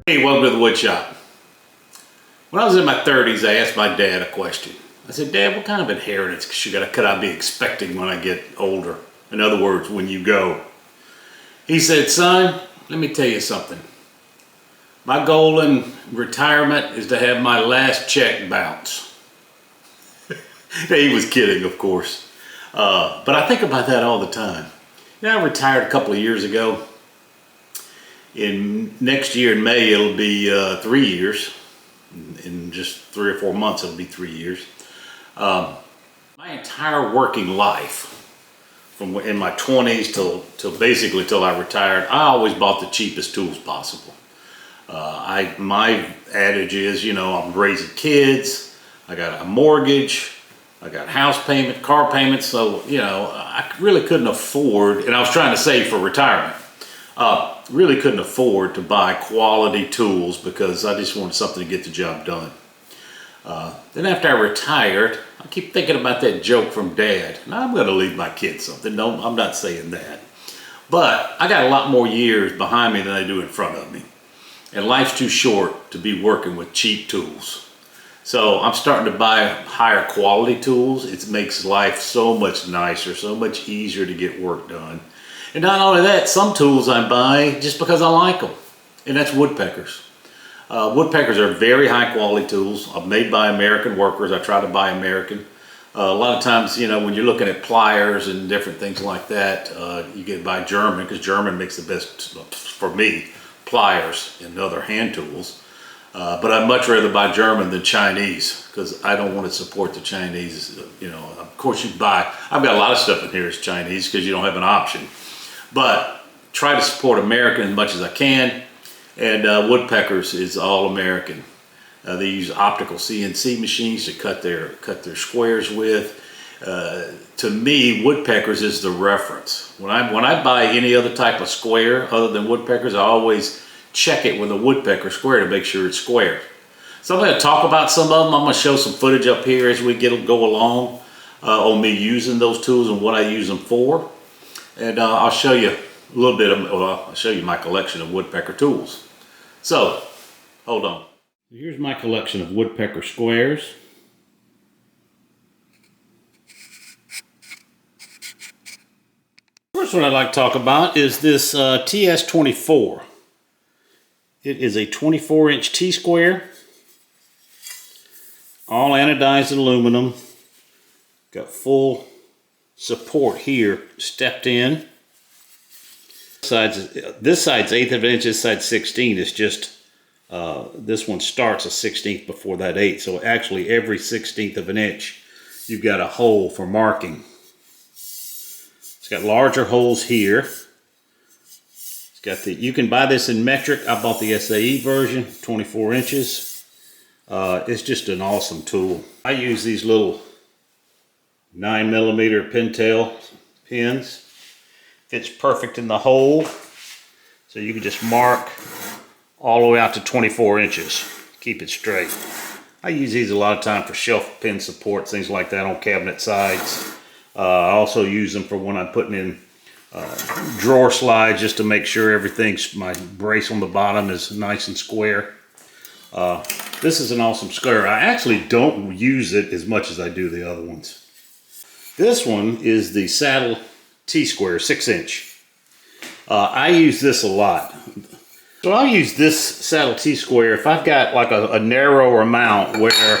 Hey, welcome to the wood shop. When I was in my 30s, I asked my dad a question. I said, Dad, what kind of inheritance could I be expecting when I get older? In other words, when you go. He said, son, let me tell you something. My goal in retirement is to have my last check bounce. He was kidding, of course. But I think about that all the time. You know, I retired a couple of years ago. Next year in May, it'll be 3 years. In just 3 or 4 months, it'll be 3 years. My entire working life, from in my 20s till I retired, I always bought the cheapest tools possible. My adage is, you know, I'm raising kids, I got a mortgage, I got house payment, car payments, so, you know, I really couldn't afford, and I was trying to save for retirement. Really couldn't afford to buy quality tools because I just wanted something to get the job done. Then after I retired, I keep thinking about that joke from Dad. Now I'm going to leave my kids something. No, I'm not saying that. But I got a lot more years behind me than I do in front of me. And life's too short to be working with cheap tools. So I'm starting to buy higher quality tools. It makes life so much nicer, so much easier to get work done. And not only that, some tools I buy just because I like them, and that's woodpeckers. Woodpeckers are very high quality tools, made by American workers. I try to buy American. A lot of times, you know, when you're looking at pliers and different things like that, you get buy German, because German makes the best, for me, pliers and other hand tools. But I'd much rather buy German than Chinese, because I don't want to support the Chinese. You know, of course I've got a lot of stuff in here that's Chinese because you don't have an option. But try to support American as much as I can, and Woodpeckers is all American. They use optical CNC machines to cut their squares with. To me, Woodpeckers is the reference. When I buy any other type of square other than Woodpeckers, I always check it with a Woodpecker square to make sure it's square. So I'm going to talk about some of them. I'm going to show some footage up here as we go along on me using those tools and what I use them for. And I'll show you a little bit I'll show you my collection of woodpecker tools. So, hold on. Here's my collection of woodpecker squares. First one I'd like to talk about is this TS24. It is a 24-inch T-square, all anodized aluminum. Got full support here, stepped in. This side's 1/8 of an inch, this side's 16. It's just, this one starts a 16th before that 8. So actually every 16th of an inch, you've got a hole for marking. It's got larger holes here. It's got you can buy this in metric. I bought the SAE version, 24 inches. It's just an awesome tool. I use these little 9mm pintail pins. Fits perfect in the hole, so you can just mark all the way out to 24 inches. Keep it straight. I use these a lot of time for shelf pin support, things like that on cabinet sides. I also use them for when I'm putting in drawer slides, just to make sure my brace on the bottom is nice and square. This is an awesome square. I actually don't use it as much as I do the other ones. This one is the saddle T-square, 6-inch. I use this a lot. So I'll use this saddle T-square if I've got like a narrower mount where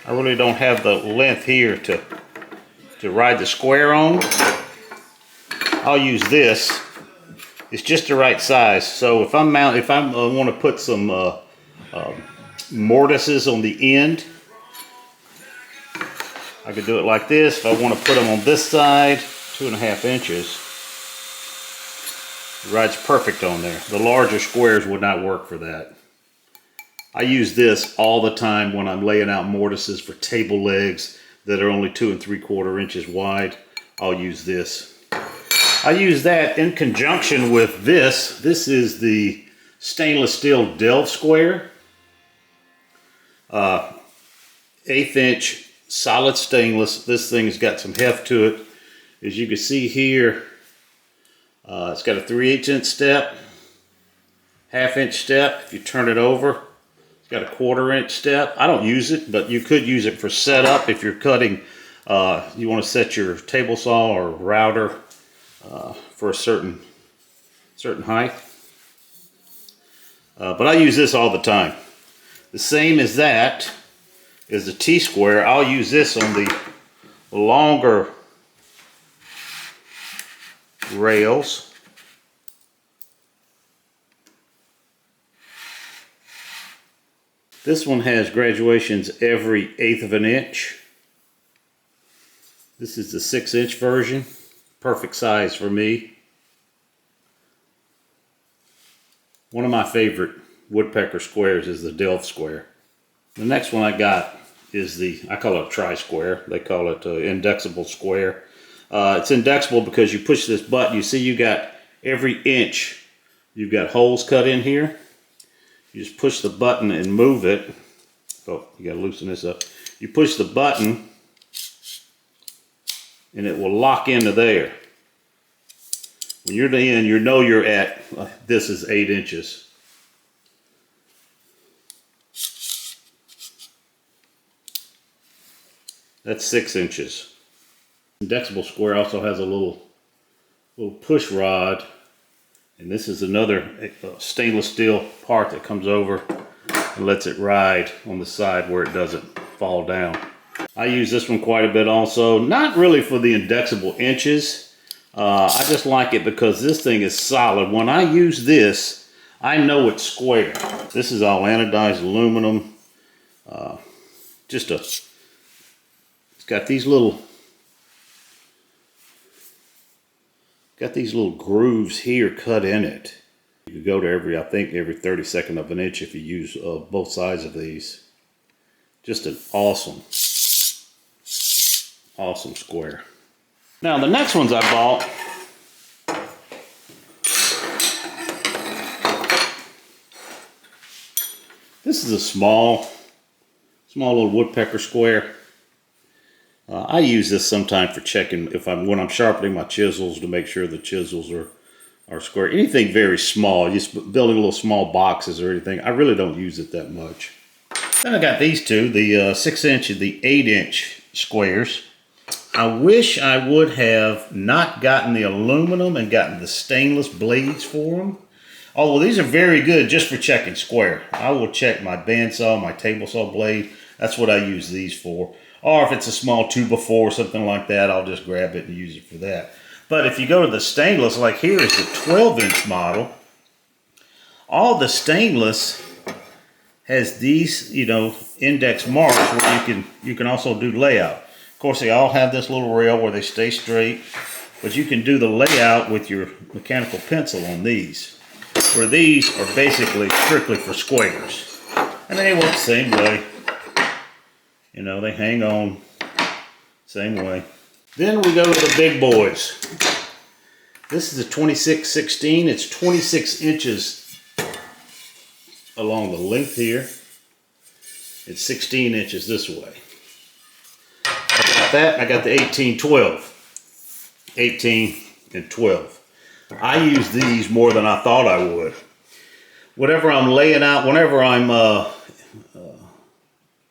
I really don't have the length here to ride the square on. I'll use this. It's just the right size. So if I want to put some mortises on the end, I could do it like this. If I want to put them on this side, 2.5 inches, it rides perfect on there. The larger squares would not work for that. I use this all the time when I'm laying out mortises for table legs that are only 2 3/4 inches wide. I'll use this. I use that in conjunction with this. This is the stainless steel delve square. 1/8 inch solid stainless. This thing's got some heft to it. As you can see here, it's got a 3/8 inch step. 1/2 inch step. If you turn it over, it's got a 1/4 inch step. I don't use it, but you could use it for setup if you're cutting. You want to set your table saw or router for a certain height. But I use this all the time. The same as that is the T-square. I'll use this on the longer rails. This one has graduations every 1/8 of an inch. This is the 6-inch version. Perfect size for me. One of my favorite Woodpecker Squares is the Delft Square. The next one I got is I call it a tri-square. They call it Indexable Square. It's indexable because you push this button. You see you got every inch, you've got holes cut in here. You just push the button and move it. Oh, you gotta loosen this up. You push the button and it will lock into there. When you're in, you know you're at, this is 8 inches. That's 6 inches. Indexable Square also has a little push rod, and this is another stainless steel part that comes over and lets it ride on the side where it doesn't fall down. I use this one quite a bit also, not really for the indexable inches. I just like it because this thing is solid. When I use this, I know it's square. This is all anodized aluminum. It's got these little grooves here cut in it. You can go to I think every 32nd of an inch if you use both sides of these. Just an awesome square. Now the next ones I bought, this is a small little Woodpecker Square. I use this sometime for checking when I'm sharpening my chisels to make sure the chisels are square. Anything very small, just building little small boxes or anything, I really don't use it that much. Then I got these two, the 6-inch and the 8-inch squares. I wish I would have not gotten the aluminum and gotten the stainless blades for them. Although these are very good just for checking square. I will check my bandsaw, my table saw blade. That's what I use these for. Or if it's a small 2x4 or something like that, I'll just grab it and use it for that. But if you go to the stainless, like here is the 12-inch model. All the stainless has these, index marks where you can also do layout. Of course, they all have this little rail where they stay straight, but you can do the layout with your mechanical pencil on these, where these are basically strictly for squares. And they work the same way. They hang on same way. Then we go to the big boys. This is a 26/16. It's 26 inches along the length here. It's 16 inches this way. I got that. I got the 18/12. 18 and 12. I use these more than I thought I would. Whatever I'm laying out, whenever I'm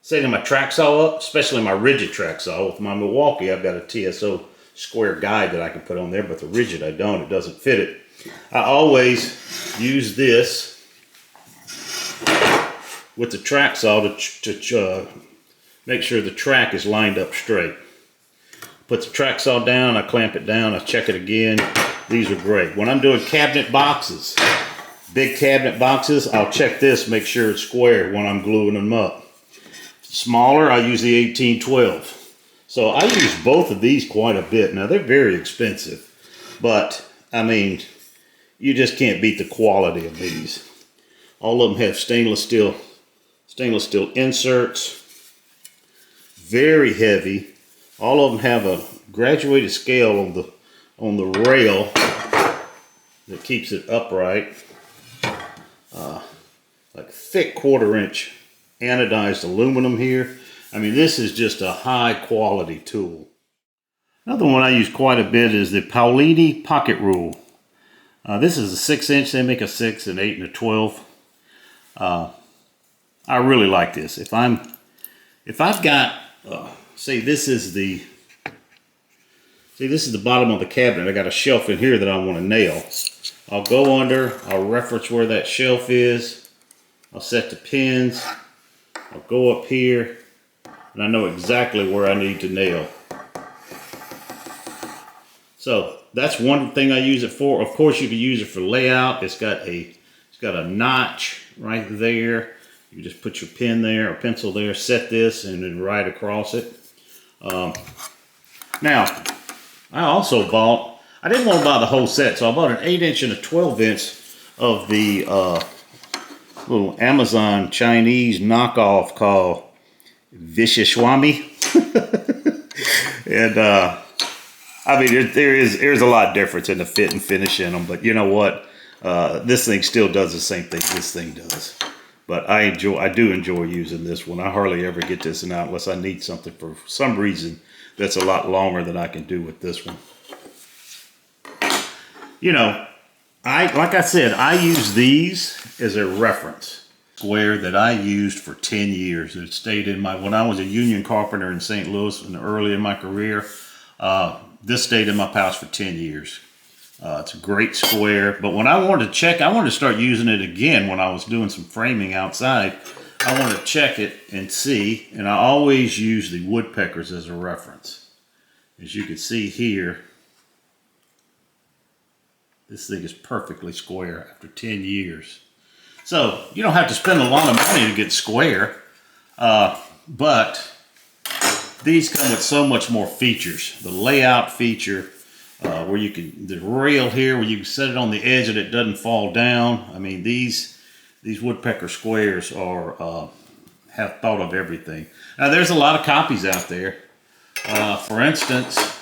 setting my track saw up, especially my rigid track saw. With my Milwaukee, I've got a TSO square guide that I can put on there, but the rigid I don't. It doesn't fit it. I always use this with the track saw to make sure the track is lined up straight. Put the track saw down, I clamp it down, I check it again. These are great. When I'm doing cabinet boxes, big cabinet boxes, I'll check this, make sure it's square when I'm gluing them up. Smaller, I use the 18/12. So I use both of these quite a bit. Now they're very expensive, but I mean, you just can't beat the quality of these. All of them have stainless steel inserts, very heavy. All of them have a graduated scale on the rail that keeps it upright. Like thick 1/4 inch anodized aluminum here. I mean, this is just a high quality tool. Another one I use quite a bit is the Paolini pocket rule. This is a 6-inch. They make a 6, an 8, and a 12. I really like this. If I've got, say this is the bottom of the cabinet. I got a shelf in here that I want to nail. I'll go under, I'll reference where that shelf is. I'll set the pins. I'll go up here, and I know exactly where I need to nail. So that's one thing I use it for. Of course, you can use it for layout. It's got a notch right there. You just put your pen there or pencil there, set this, and then write across it. Now, I also bought, I didn't want to buy the whole set, so I bought an 8-inch and a 12-inch of the little Amazon Chinese knockoff called Vishishwami. And I mean, there's a lot of difference in the fit and finish in them, but you know what? This thing still does the same thing this thing does. But I do enjoy using this one. I hardly ever get this one out unless I need something for some reason that's a lot longer than I can do with this one. You know, like I said, I use these as a reference. Square that I used for 10 years. It stayed in when I was a union carpenter in St. Louis and early in my career. This stayed in my pouch for 10 years. It's a great square, but when I wanted to check, I wanted to start using it again when I was doing some framing outside. I wanted to check it and see, and I always use the woodpeckers as a reference. As you can see here, this thing is perfectly square after 10 years. So you don't have to spend a lot of money to get square, but these come with so much more features. The layout feature, where you can, the rail here, where you can set it on the edge and it doesn't fall down. I mean, these Woodpecker Squares are have thought of everything. Now, there's a lot of copies out there. For instance,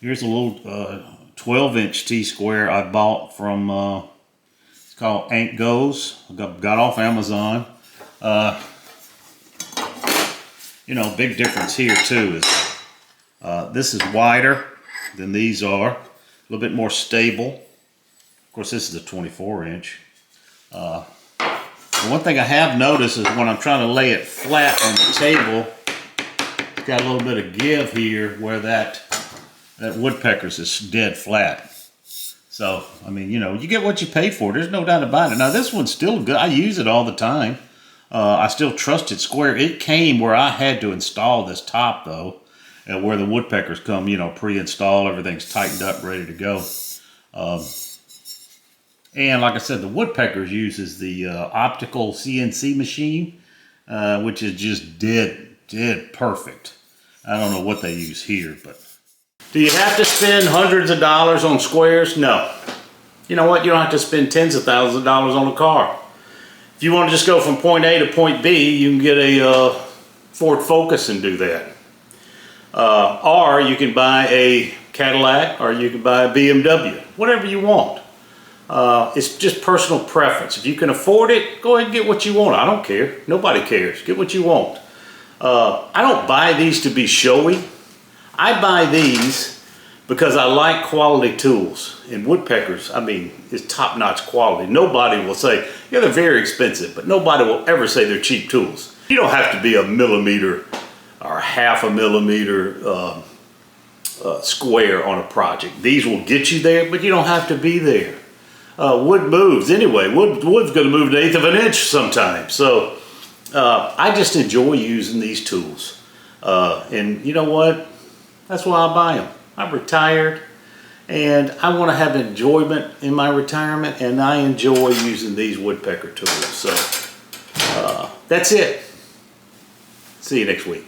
here's a little 12-inch T-square I bought from, it's called Ant Goes. I got off Amazon. You know, big difference here too is this is wider than these are, a little bit more stable. Of course, this is a 24-inch. One thing I have noticed is when I'm trying to lay it flat on the table, it's got a little bit of give here where that woodpecker's is dead flat. So, I mean, you know, you get what you pay for. There's no doubt about it. Now, this one's still good. I use it all the time. I still trust it square. It came where I had to install this top, though, and where the woodpeckers come, you know, pre-installed. Everything's tightened up, ready to go. And like I said, the woodpeckers uses the optical CNC machine, which is just dead perfect. I don't know what they use here, but. Do you have to spend hundreds of dollars on squares? No. You know what? You don't have to spend tens of thousands of dollars on a car. If you want to just go from point A to point B, you can get a Ford Focus and do that. Or you can buy a Cadillac, or you can buy a BMW, whatever you want. It's just personal preference. If you can afford it, go ahead and get what you want. I don't care. Nobody cares. Get what you want. I don't buy these to be showy. I buy these because I like quality tools. And woodpeckers, I mean, is top-notch quality. Nobody will say, yeah, they're very expensive, but nobody will ever say they're cheap tools. You don't have to be a millimeter or half a millimeter square on a project. These will get you there, but you don't have to be there. Wood moves anyway. Wood's going to move an eighth of an inch sometimes. So I just enjoy using these tools. And you know what? That's why I buy them. I'm retired and I want to have enjoyment in my retirement, and I enjoy using these woodpecker tools. So that's it. See you next week.